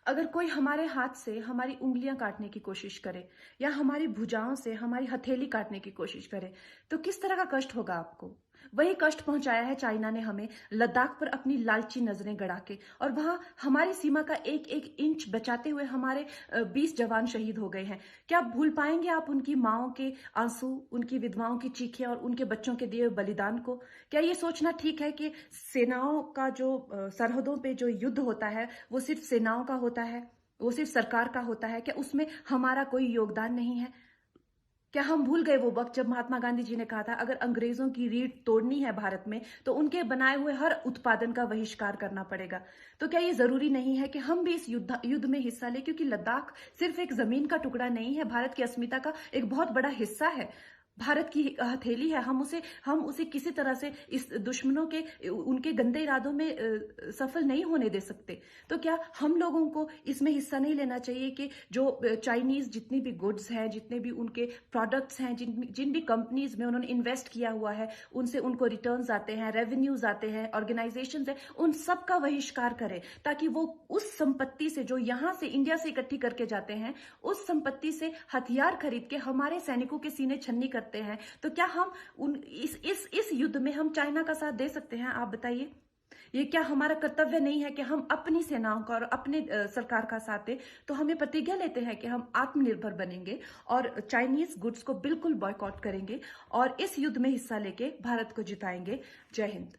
अगर कोई हमारे हाथ से हमारी उंगलियां काटने की कोशिश करे या हमारी भुजाओं से हमारी हथेली काटने की कोशिश करे तो किस तरह का कष्ट होगा आपको। वही कष्ट पहुंचाया है चाइना ने हमें लद्दाख पर अपनी लालची नजरें गड़ा के, और वहां हमारी सीमा का एक एक इंच बचाते हुए हमारे 20 जवान शहीद हो गए हैं। क्या भूल पाएंगे आप उनकी माओं के आंसू, उनकी विधवाओं की चीखें और उनके बच्चों के दिए हुए बलिदान को? क्या ये सोचना ठीक है कि सेनाओं का जो सरहदों पे जो युद्ध होता है वो सिर्फ सेनाओं का होता है, वो सिर्फ सरकार का होता है? क्या उसमें हमारा कोई योगदान नहीं है? क्या हम भूल गए वो वक्त जब महात्मा गांधी जी ने कहा था अगर अंग्रेजों की रीढ़ तोड़नी है भारत में तो उनके बनाए हुए हर उत्पादन का बहिष्कार करना पड़ेगा? तो क्या ये जरूरी नहीं है कि हम भी इस युद्ध में हिस्सा लें, क्योंकि लद्दाख सिर्फ एक जमीन का टुकड़ा नहीं है, भारत की अस्मिता का एक बहुत बड़ा हिस्सा है, भारत की हथेली है। हम उसे किसी तरह से इस दुश्मनों के उनके गंदे इरादों में सफल नहीं होने दे सकते। तो क्या हम लोगों को इसमें हिस्सा नहीं लेना चाहिए कि जो चाइनीज जितनी भी गुड्स हैं, जितने भी उनके प्रोडक्ट्स हैं, जिन भी कंपनीज में उन्होंने इन्वेस्ट किया हुआ है, उनसे उनको रिटर्न्स आते हैं, रेवेन्यूज आते हैं, ऑर्गेनाइजेशंस हैं, उन सब का बहिष्कार करें, ताकि वो उस संपत्ति से जो यहां से इंडिया से इकट्ठी करके जाते हैं, उस संपत्ति से हथियार खरीद के हमारे सैनिकों के सीने छन्नी करते हैं। तो क्या हम उन इस युद्ध में हम चाइना का साथ दे सकते हैं? आप बताइए। ये क्या हमारा कर्तव्य नहीं है कि हम अपनी सेनाओं का और अपने सरकार का साथ दें? तो हमें प्रतिज्ञा लेते हैं कि हम आत्मनिर्भर बनेंगे और चाइनीज गुड्स को बिल्कुल बॉयकॉट करेंगे और इस युद्ध में हिस्सा लेके भारत को जिताएंगे। जय हिंद।